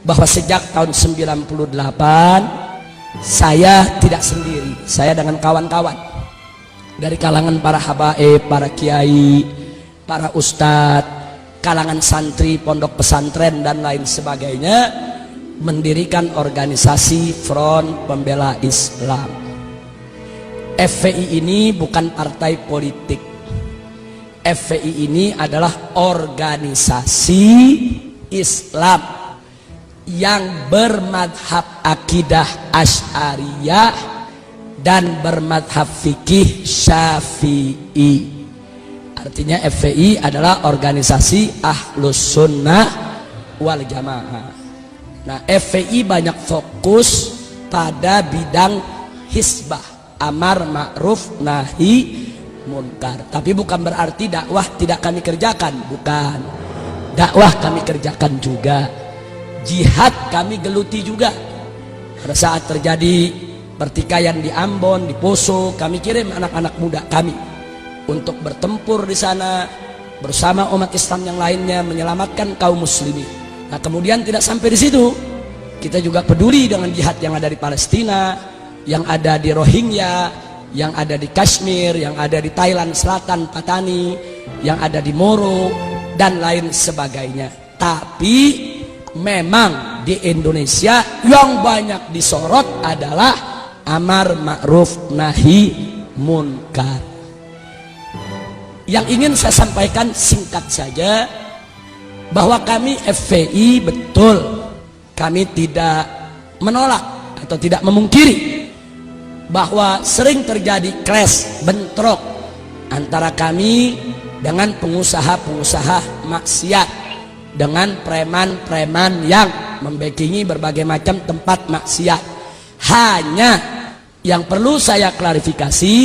bahwa sejak tahun 98 saya tidak sendiri, saya dengan kawan-kawan dari kalangan para habaib, para kiai, para ustadz, kalangan santri, pondok pesantren dan lain sebagainya, mendirikan organisasi Front Pembela Islam. FPI ini bukan partai politik. FPI ini adalah organisasi Islam yang bermadhab akidah Asy'ariyah dan bermadhab fikih Syafi'i. Artinya FPI adalah organisasi Ahlus Sunnah wal Jamaah. Nah, FPI banyak fokus pada bidang hisbah, amar ma'ruf nahi munkar. Tapi bukan berarti dakwah tidak kami kerjakan, bukan. Dakwah kami kerjakan juga. Jihad kami geluti juga. Pada saat terjadi pertikaian di Ambon, di Poso, kami kirim anak-anak muda kami untuk bertempur di sana bersama umat Islam yang lainnya menyelamatkan kaum muslimin. Nah, kemudian tidak sampai di situ, kita juga peduli dengan jihad yang ada di Palestina, yang ada di Rohingya, yang ada di Kashmir, yang ada di Thailand Selatan, Patani, yang ada di Moro dan lain sebagainya. Tapi memang di Indonesia yang banyak disorot adalah amar ma'ruf nahi munkar. Yang ingin saya sampaikan singkat saja, bahwa kami FPI betul, kami tidak menolak atau tidak memungkiri bahwa sering terjadi clash, bentrok antara kami dengan pengusaha-pengusaha maksiat, dengan preman-preman yang membackingi berbagai macam tempat maksiat. Hanya yang perlu saya klarifikasi,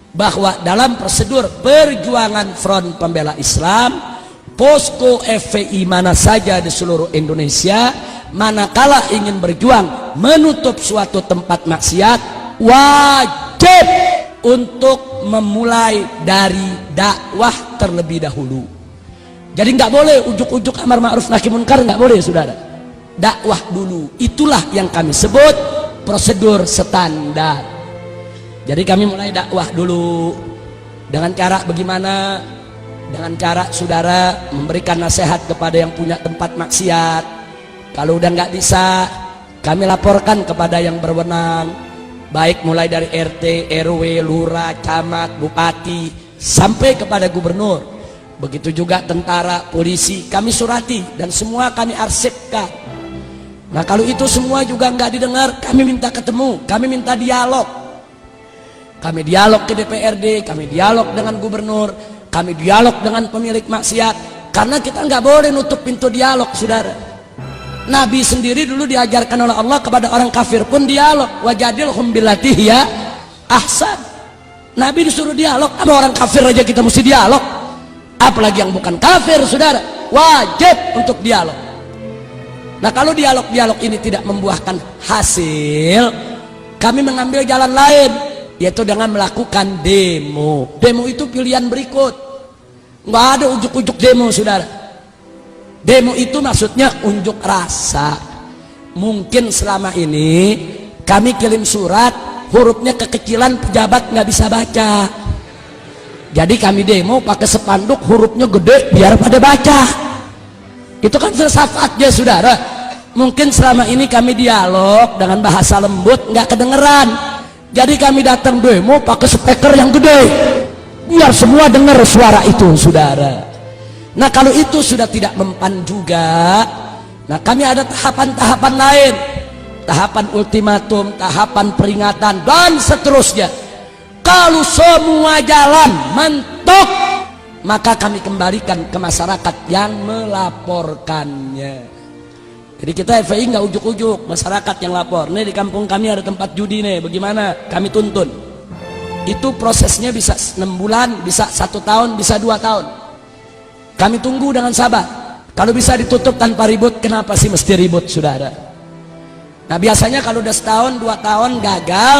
bahwa dalam prosedur perjuangan Front Pembela Islam, posko FPI mana saja di seluruh Indonesia, manakala ingin berjuang menutup suatu tempat maksiat, wajib untuk memulai dari dakwah terlebih dahulu. Jadi nggak boleh ujuk-ujuk amar ma'ruf nahi munkar, nggak boleh saudara. Dakwah dulu, itulah yang kami sebut prosedur standar. Jadi kami mulai dakwah dulu dengan cara bagaimana? Dengan cara saudara memberikan nasihat kepada yang punya tempat maksiat. Kalau udah nggak bisa, kami laporkan kepada yang berwenang, baik mulai dari RT, RW, lurah, camat, bupati, sampai kepada gubernur. Begitu juga tentara, polisi, kami surati dan semua kami arsipkan. Nah, kalau itu semua juga nggak didengar, kami minta ketemu, kami minta dialog. Kami dialog ke DPRD, kami dialog dengan gubernur, kami dialog dengan pemilik maksiat. Karena kita nggak boleh nutup pintu dialog, saudara. Nabi sendiri dulu diajarkan oleh Allah kepada orang kafir pun dialog. Wajadilhum billati hiya ahsan. Nabi disuruh dialog, sama orang kafir aja kita mesti dialog. Apalagi yang bukan kafir, saudara. Wajib untuk dialog. Nah, kalau dialog-dialog ini tidak membuahkan hasil, kami mengambil jalan lain, yaitu dengan melakukan demo. Demo itu pilihan berikut. Nggak ada ujuk-ujuk demo, saudara. Demo itu maksudnya unjuk rasa. Mungkin selama ini kami kirim surat, hurufnya kekecilan, pejabat nggak bisa baca. Jadi kami demo pakai spanduk, hurufnya gede biar pada baca. Itu kan filsafatnya, saudara. Mungkin selama ini kami dialog dengan bahasa lembut, nggak kedengeran. Jadi kami datang demo pakai speaker yang gede, biar semua dengar suara itu, saudara. Nah, kalau itu sudah tidak mempan juga, nah kami ada tahapan-tahapan lain, tahapan ultimatum, tahapan peringatan dan seterusnya. Kalau semua jalan mentok, maka kami kembalikan ke masyarakat yang melaporkannya. Jadi kita FPI nggak ujuk-ujuk, masyarakat yang lapor. Nih di kampung kami ada tempat judi nih, bagaimana? Kami tuntun. Itu prosesnya bisa 6 bulan, bisa 1 tahun, bisa 2 tahun. Kami tunggu dengan sabar. Kalau bisa ditutup tanpa ribut, kenapa sih mesti ribut, saudara? Nah, biasanya kalau udah 1 tahun, 2 tahun gagal,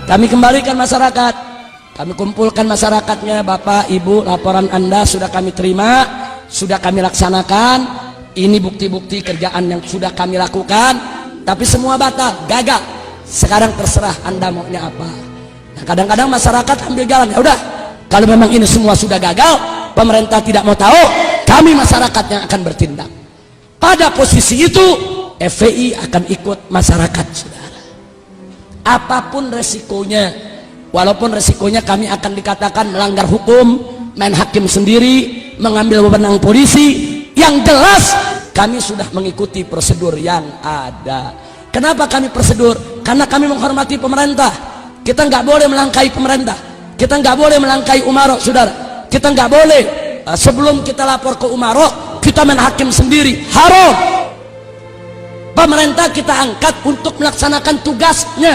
kami kembalikan masyarakat. Kami kumpulkan masyarakatnya, Bapak, Ibu, laporan Anda sudah kami terima, sudah kami laksanakan. Ini bukti-bukti kerjaan yang sudah kami lakukan, tapi semua batal, gagal. Sekarang terserah Anda maunya apa. Nah, kadang-kadang masyarakat ambil jalan, ya udah, kalau memang ini semua sudah gagal, pemerintah tidak mau tahu, kami masyarakat yang akan bertindak. Pada posisi itu FPI akan ikut masyarakat, saudara. Apapun resikonya, walaupun resikonya kami akan dikatakan melanggar hukum, main hakim sendiri, mengambil wewenang polisi, yang jelas kami sudah mengikuti prosedur yang ada. Kenapa kami prosedur? Karena kami menghormati pemerintah. Kita nggak boleh melangkahi pemerintah, kita nggak boleh melangkahi umarok, saudara. Kita nggak boleh sebelum kita lapor ke umarok kita main hakim sendiri, haram. Pemerintah kita angkat untuk melaksanakan tugasnya.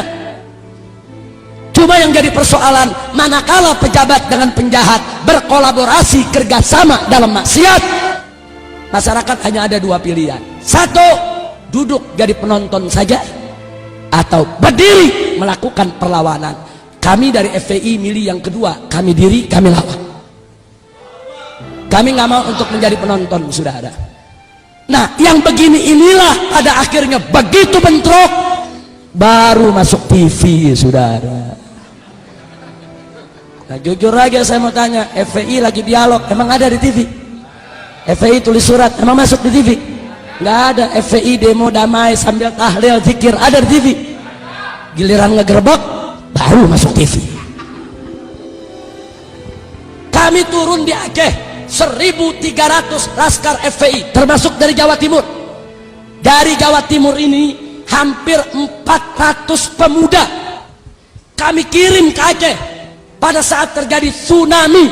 Cuma yang jadi persoalan, manakala pejabat dengan penjahat berkolaborasi kerjasama dalam maksiat, masyarakat hanya ada dua pilihan. Satu, duduk jadi penonton saja, atau berdiri melakukan perlawanan. Kami dari FPI milih yang kedua, kami diri, kami lawan. Kami nggak mau untuk menjadi penonton, saudara. Nah, yang begini inilah pada akhirnya begitu bentrok baru masuk TV, saudara. Nah, jujur aja saya mau tanya, FPI lagi dialog, emang ada di TV? FPI tulis surat, emang masuk di TV? Nggak ada. FPI demo damai sambil tahlil zikir, ada di TV? Giliran ngegerbek baru masuk TV. Kami turun di Aceh, 1.300 laskar FPI termasuk dari Jawa Timur. Dari Jawa Timur ini hampir 400 pemuda kami kirim ke Aceh pada saat terjadi tsunami.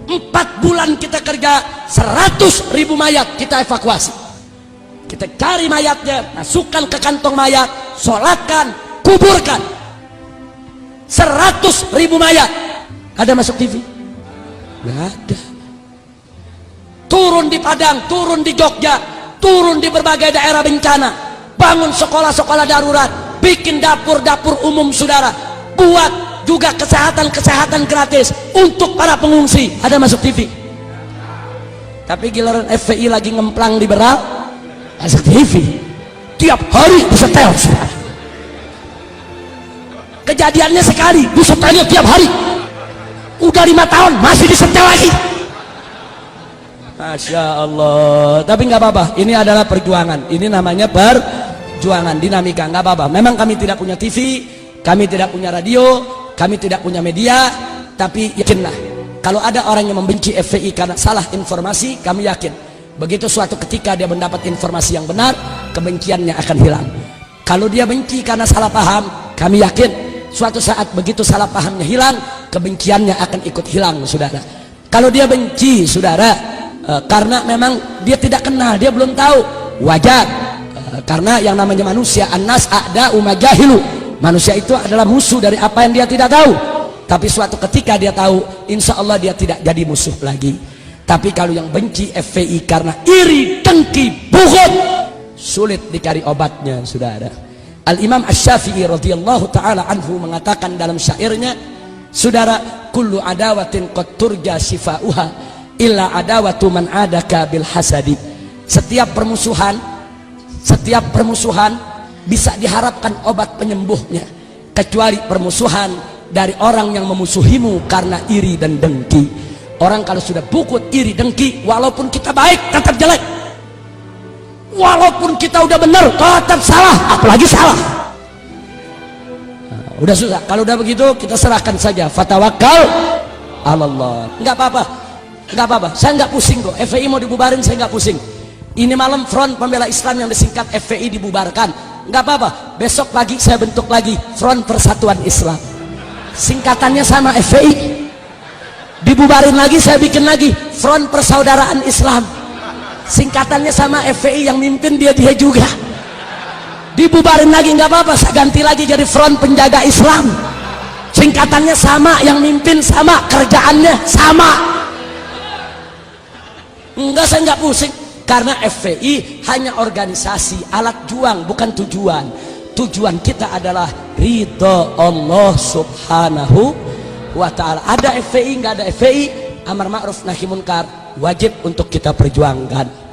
4 bulan kita kerja, 100.000 mayat kita evakuasi. Kita cari mayatnya, masukkan ke kantong mayat, sholatkan, kuburkan. 100.000 mayat. Ada masuk TV? Nggak ada. Turun di Padang, turun di Jogja, turun di berbagai daerah bencana, bangun sekolah-sekolah darurat, bikin dapur-dapur umum, saudara, buat juga kesehatan gratis untuk para pengungsi. Ada masuk TV? Tapi giliran FPI lagi ngemplang liberal, masuk TV. Tiap hari disetel, saudara. Kejadiannya sekali, disetelnya tiap hari. Udah 5 tahun masih disetel lagi. Masya Allah. Tapi nggak apa-apa, ini adalah perjuangan. Ini namanya perjuangan, dinamika. Nggak apa-apa, memang kami tidak punya TV, kami tidak punya radio, kami tidak punya media. Tapi yakinlah, kalau ada orang yang membenci FPI karena salah informasi, kami yakin begitu suatu ketika dia mendapat informasi yang benar, kebenciannya akan hilang. Kalau dia benci karena salah paham, kami yakin suatu saat begitu salah pahamnya hilang, kebenciannya akan ikut hilang, saudara. Kalau dia benci, saudara, karena memang dia tidak kenal, dia belum tahu, wajar. Karena yang namanya manusia, annas a'da'u ma jahilu, manusia itu adalah musuh dari apa yang dia tidak tahu. Tapi suatu ketika dia tahu, insya Allah dia tidak jadi musuh lagi. Tapi kalau yang benci FPI karena iri, dengki, bughd, sulit dicari obatnya, saudara. Al-Imam Asy-Syafi'i radhiyallahu ta'ala anhu mengatakan dalam syairnya, saudara, kullu adawatin qad turja shifa'uha illa adawatu man adaka bil hasadi. Setiap permusuhan bisa diharapkan obat penyembuhnya, kecuali permusuhan dari orang yang memusuhimu karena iri dan dengki. Orang kalau sudah bukut iri dengki, walaupun kita baik tetap jelek, walaupun kita udah benar tetap salah, apalagi salah. Nah, udah susah. Kalau udah begitu kita serahkan saja, fatawakkal 'alallah. Nggak apa-apa, nggak apa-apa, saya nggak pusing kok. FPI mau dibubarin saya nggak pusing. Ini malam Front Pembela Islam yang disingkat FPI dibubarkan, nggak apa-apa. Besok pagi saya bentuk lagi Front Persatuan Islam, singkatannya sama FPI. Dibubarin lagi saya bikin lagi Front Persaudaraan Islam, singkatannya sama FPI, yang mimpin dia juga. Dibubarin lagi nggak apa-apa, saya ganti lagi jadi Front Penjaga Islam, singkatannya sama, yang mimpin sama, kerjaannya sama. Enggak, saya nggak pusing, karena FPI hanya organisasi, alat juang, bukan tujuan. Tujuan kita adalah ridho Allah subhanahu wa ta'ala. Ada FPI, nggak ada FPI, amar ma'ruf nahi munkar wajib untuk kita perjuangkan.